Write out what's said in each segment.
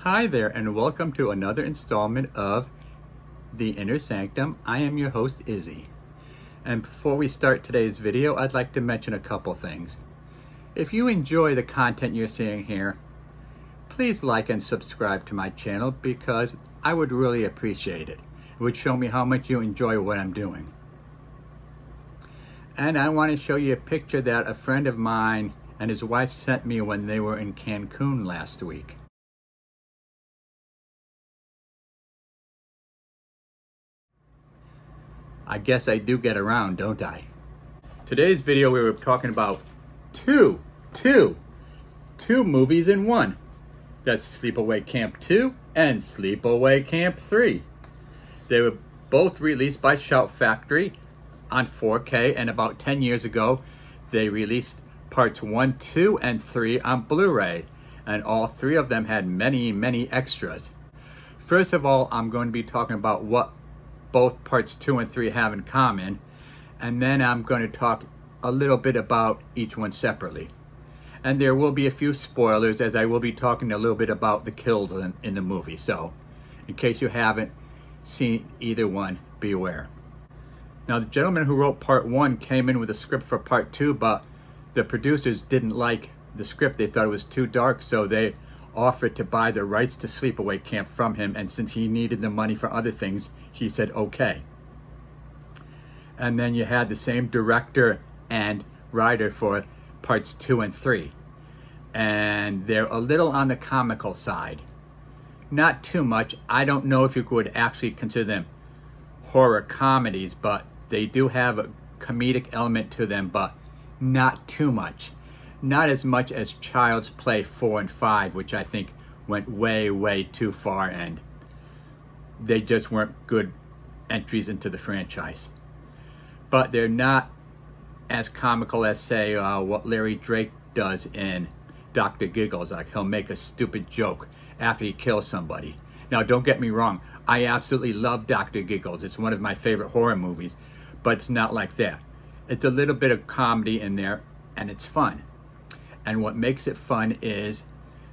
Hi there, and welcome to another installment of The Inner Sanctum. I am your host, Izzy. And before we start today's video, I'd like to mention a couple things. If you enjoy the content you're seeing here, please like and subscribe to my channel because I would really appreciate it. It would show me how much you enjoy what I'm doing. And I want to show you a picture that a friend of mine and his wife sent me when they were in Cancun last week. I guess I do get around, don't I? Today's video we were talking about two movies in one. That's Sleepaway Camp 2 and Sleepaway Camp 3. They were both released by Shout Factory on 4K, and about 10 years ago they released parts 1, 2, and 3 on Blu-ray, and all three of them had many extras. First of all, I'm going to be talking about what both parts 2 and 3 have in common, and then I'm going to talk a little bit about each one separately. And there will be a few spoilers, as I will be talking a little bit about the kills in the movie, so in case you haven't seen either one, be aware. Now, the gentleman who wrote part 1 came in with a script for part 2, but the producers didn't like the script. They thought it was too dark, so they offered to buy the rights to Sleepaway Camp from him, and since he needed the money for other things, he said okay. And then you had the same director and writer for parts 2 and 3, and they're a little on the comical side. Not too much. I don't know if you could actually consider them horror comedies, but they do have a comedic element to them, but not too much. Not as much as Child's Play 4 and 5, which I think went way too far, and they just weren't good entries into the franchise. But they're not as comical as, say, what Larry Drake does in Dr. Giggles. Like, he'll make a stupid joke after he kills somebody. Now, don't get me wrong. I absolutely love Dr. Giggles. It's one of my favorite horror movies, but it's not like that. It's a little bit of comedy in there, and it's fun. And what makes it fun is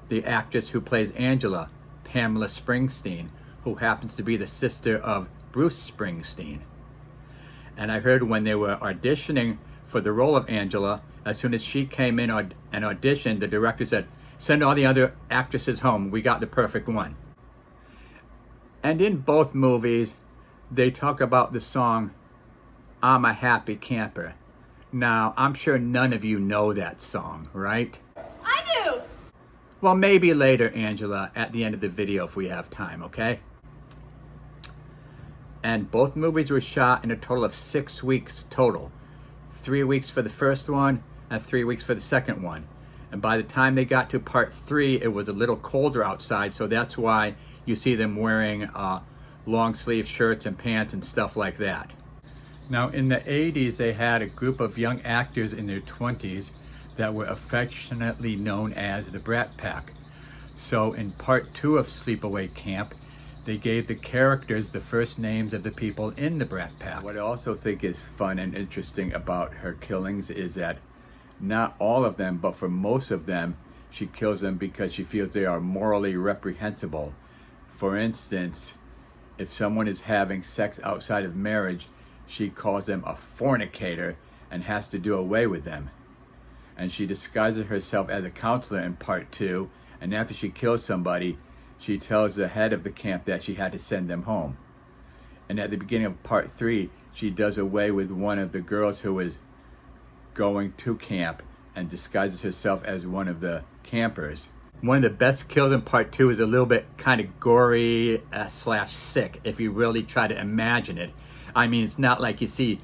the actress who plays Angela, Pamela Springsteen, who happens to be the sister of Bruce Springsteen. And I heard when they were auditioning for the role of Angela, as soon as she came in and auditioned, the director said, "Send all the other actresses home. We got the perfect one." And in both movies, they talk about the song, "I'm a Happy Camper." Now, I'm sure none of you know that song, right? I do! Well, maybe later, Angela, at the end of the video if we have time, okay? And both movies were shot in a total of 6 weeks total. 3 weeks for the first one and 3 weeks for the second one. And by the time they got to part 3, it was a little colder outside, so that's why you see them wearing long sleeve shirts and pants and stuff like that. Now, in the 80s, they had a group of young actors in their 20s that were affectionately known as the Brat Pack. So in part 2 of Sleepaway Camp, they gave the characters the first names of the people in the Brat Pack. What I also think is fun and interesting about her killings is that not all of them, but for most of them, she kills them because she feels they are morally reprehensible. For instance, if someone is having sex outside of marriage, she calls them a fornicator and has to do away with them. And she disguises herself as a counselor in part 2, and after she kills somebody, she tells the head of the camp that she had to send them home. And at the beginning of part 3, she does away with one of the girls who is going to camp and disguises herself as one of the campers. One of the best kills in part 2 is a little bit kind of gory slash sick, if you really try to imagine it. I mean, it's not like you see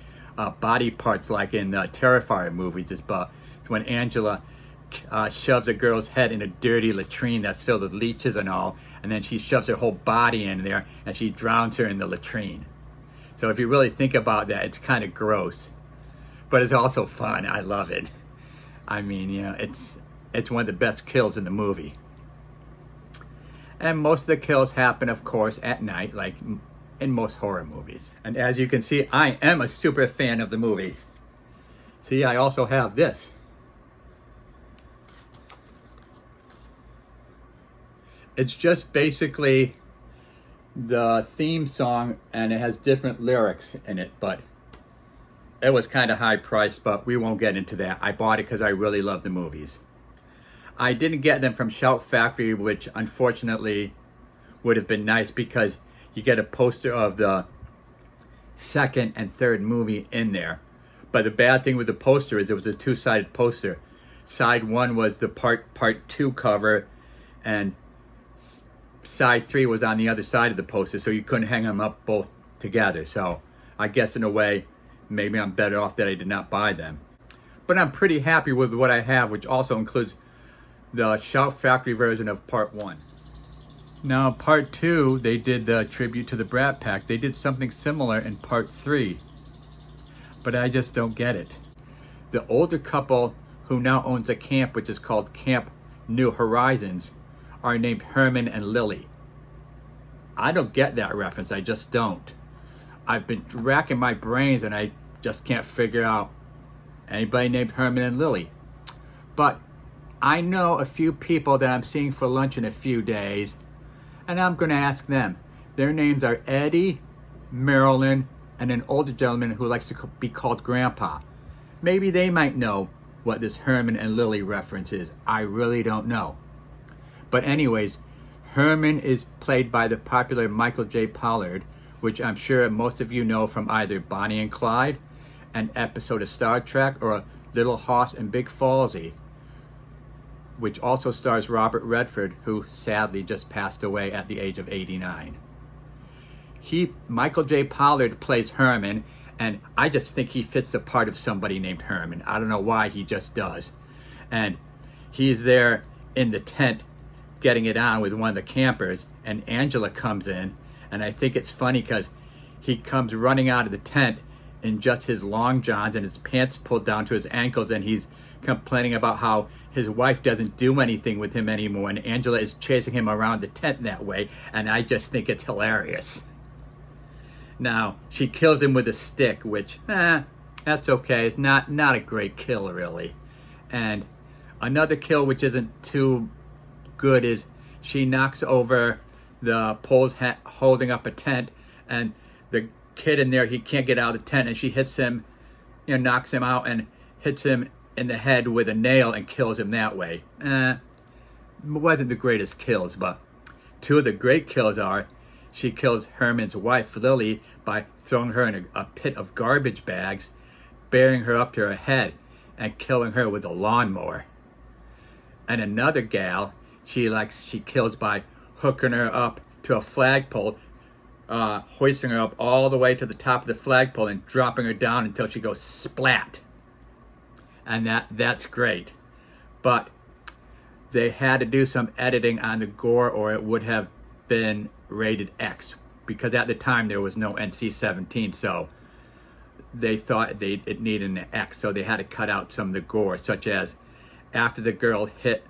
body parts like in Terrifier movies. It's when Angela shoves a girl's head in a dirty latrine that's filled with leeches and all, and then she shoves her whole body in there and she drowns her in the latrine. So if you really think about that, it's kind of gross, but it's also fun. I love it. I mean, you know, it's one of the best kills in the movie. And most of the kills happen, of course, at night, like in most horror movies. And as you can see, I am a super fan of the movie. See, I also have this. It's just basically the theme song, and it has different lyrics in it, but it was kind of high priced, but we won't get into that. I bought it because I really love the movies. I didn't get them from Shout Factory, which unfortunately would have been nice because you get a poster of the second and third movie in there. But the bad thing with the poster is it was a two-sided poster. Side one was the part two cover, and side three was on the other side of the poster, so you couldn't hang them up both together. So I guess in a way, maybe I'm better off that I did not buy them. But I'm pretty happy with what I have, which also includes the Shout Factory version of part one. Now part two, they did the tribute to the Brat Pack. They did something similar in part three, but I just don't get it. The older couple who now owns a camp, which is called Camp New Horizons, are named Herman and Lily. I don't get that reference, I just don't. I've been racking my brains and I just can't figure out anybody named Herman and Lily. But I know a few people that I'm seeing for lunch in a few days, and I'm going to ask them. Their names are Eddie, Marilyn, and an older gentleman who likes to be called Grandpa. Maybe they might know what this Herman and Lily reference is. I really don't know. But anyways, Herman is played by the popular Michael J. Pollard, which I'm sure most of you know from either Bonnie and Clyde, an episode of Star Trek, or Little Hoss and Big Fallsy, which also stars Robert Redford, who sadly just passed away at the age of 89. Michael J. Pollard plays Herman, and I just think he fits the part of somebody named Herman. I don't know why, he just does. And he's there in the tent getting it on with one of the campers, and Angela comes in, and I think it's funny because he comes running out of the tent in just his long johns and his pants pulled down to his ankles, and he's complaining about how his wife doesn't do anything with him anymore, and Angela is chasing him around the tent that way, and I just think it's hilarious. Now, she kills him with a stick, which, that's okay. It's not a great kill, really. And another kill which isn't too good is she knocks over the poles holding up a tent, and the kid in there, he can't get out of the tent, and she hits him, knocks him out and hits him in the head with a nail and kills him that way. Wasn't the greatest kills, but two of the great kills are she kills Herman's wife, Lily, by throwing her in a pit of garbage bags, burying her up to her head, and killing her with a lawnmower. And another gal, she kills by hooking her up to a flagpole, hoisting her up all the way to the top of the flagpole and dropping her down until she goes splat. And that's great. But they had to do some editing on the gore, or it would have been rated X, because at the time there was no NC-17, so they thought it needed an X, so they had to cut out some of the gore, such as after the girl hit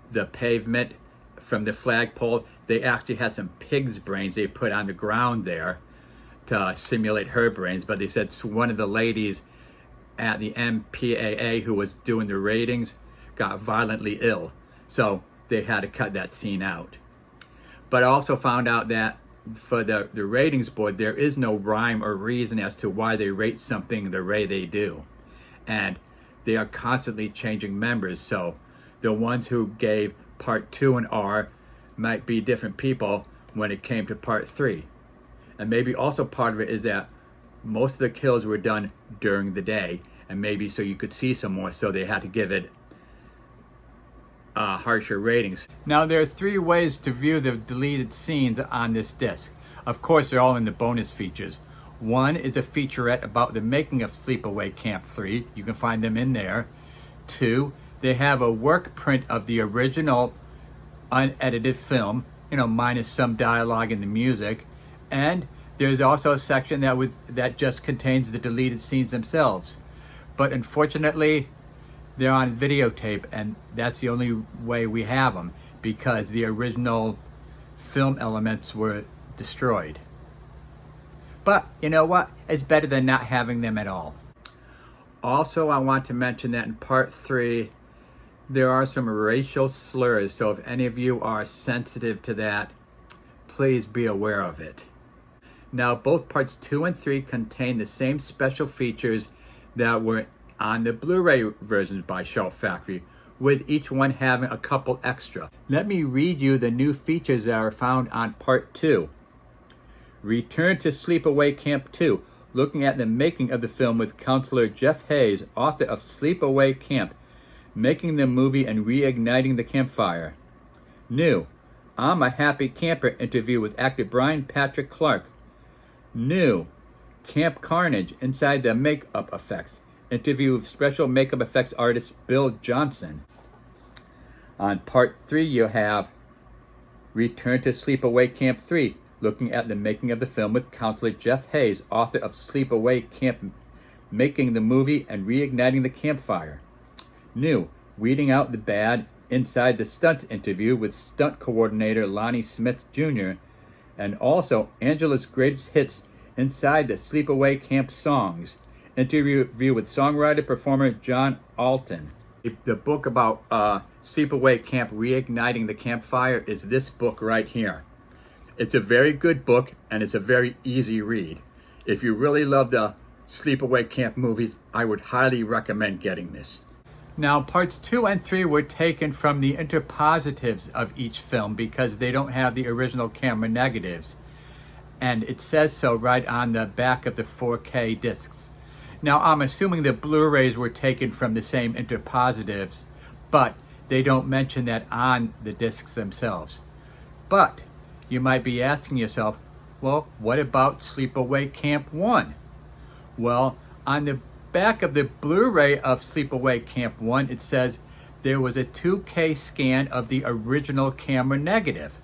the pavement from the flagpole, they actually had some pig's brains they put on the ground there to simulate her brains, but they said one of the ladies at the MPAA who was doing the ratings got violently ill, so they had to cut that scene out. But I also found out that for the ratings board, there is no rhyme or reason as to why they rate something the way they do. And they are constantly changing members, so the ones who gave part 2 an R might be different people when it came to part 3. And maybe also part of it is that most of the kills were done during the day, and maybe so you could see some more, so they had to give it harsher ratings. Now there are 3 ways to view the deleted scenes on this disc. Of course, they're all in the bonus features. One is a featurette about the making of Sleepaway Camp 3. You can find them in there. 2, they have a work print of the original unedited film, minus some dialogue and the music. And there's also a section that just contains the deleted scenes themselves. But unfortunately, they're on videotape, and that's the only way we have them, because the original film elements were destroyed. But you know what? It's better than not having them at all. Also, I want to mention that in part 3, There are some racial slurs, so if any of you are sensitive to that, please be aware of it. Now, both parts 2 and 3 contain the same special features that were on the Blu-ray versions by Shout Factory, with each one having a couple extra. Let me read you the new features that are found on part 2. Return to Sleepaway Camp 2, looking at the making of the film with counselor Jeff Hayes, author of Sleepaway Camp, making the movie and reigniting the campfire. New, I'm a Happy Camper interview with actor Brian Patrick Clark. New, Camp Carnage, inside the makeup effects, interview with special makeup effects artist Bill Johnson. On part 3 you have Return to Sleepaway Camp 3, looking at the making of the film with counselor Jeff Hayes, author of Sleepaway Camp, making the movie and reigniting the campfire. New, weeding out the bad, inside the stunts interview with stunt coordinator Lonnie Smith Jr., and also Angela's greatest hits inside the Sleepaway Camp songs, interview with songwriter-performer John Alton. The book about Sleepaway Camp reigniting the campfire is this book right here. It's a very good book and it's a very easy read. If you really love the Sleepaway Camp movies, I would highly recommend getting this. Now, parts 2 and 3 were taken from the interpositives of each film because they don't have the original camera negatives. And it says so right on the back of the 4K discs. Now, I'm assuming the Blu-rays were taken from the same interpositives, but they don't mention that on the discs themselves. But you might be asking yourself, well, what about Sleepaway Camp 1? Well, on the back of the Blu-ray of Sleepaway Camp 1, it says there was a 2K scan of the original camera negative.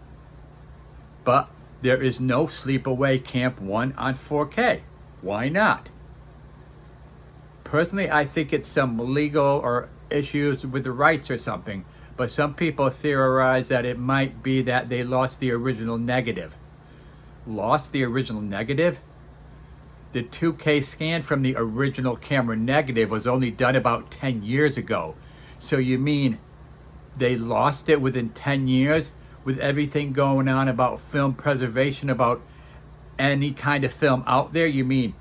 But there is no Sleepaway Camp 1 on 4K. Why not? Personally, I think it's some legal or issues with the rights or something, but some people theorize that it might be that they lost the original negative. Lost the original negative? The 2K scan from the original camera negative was only done about 10 years ago. So you mean they lost it within 10 years with everything going on about film preservation, about any kind of film out there? You mean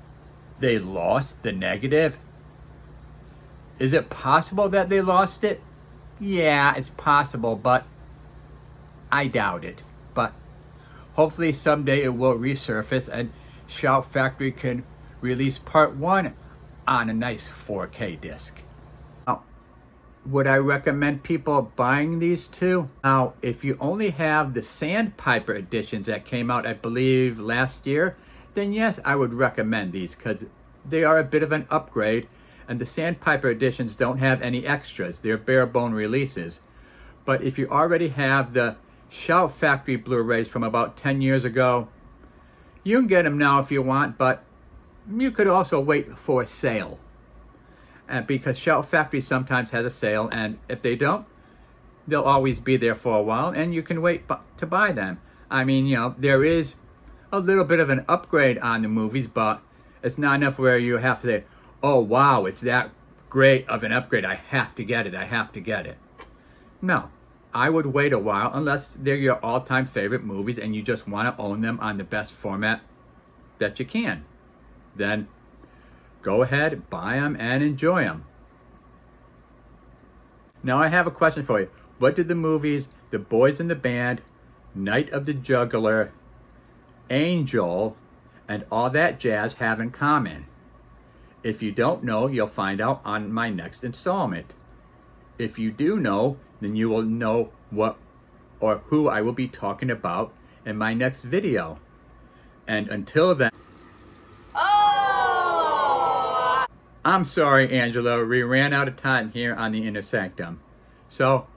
they lost the negative? Is it possible that they lost it? Yeah, it's possible, but I doubt it. But hopefully someday it will resurface and Shout Factory can release part 1 on a nice 4K disc. Now, would I recommend people buying these two? Now, if you only have the Sandpiper editions that came out, I believe, last year, then yes, I would recommend these because they are a bit of an upgrade, and the Sandpiper editions don't have any extras. They're bare bone releases. But if you already have the Shout Factory Blu-rays from about 10 years ago, you can get them now if you want, but you could also wait for a sale. Because Shout Factory sometimes has a sale, and if they don't, they'll always be there for a while, and you can wait to buy them. I mean, you know, there is a little bit of an upgrade on the movies, but it's not enough where you have to say, oh wow, it's that great of an upgrade, I have to get it, I have to get it. No. I would wait a while unless they're your all-time favorite movies and you just want to own them on the best format that you can. Then go ahead, buy them, and enjoy them. Now I have a question for you. What did the movies The Boys in the Band, Night of the Juggler, Angel, and All That Jazz have in common? If you don't know, you'll find out on my next installment. If you do know, then you will know what or who I will be talking about in my next video. And until then, I'm sorry, Angela, we ran out of time here on the Inner Sanctum. So,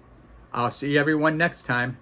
I'll see everyone next time.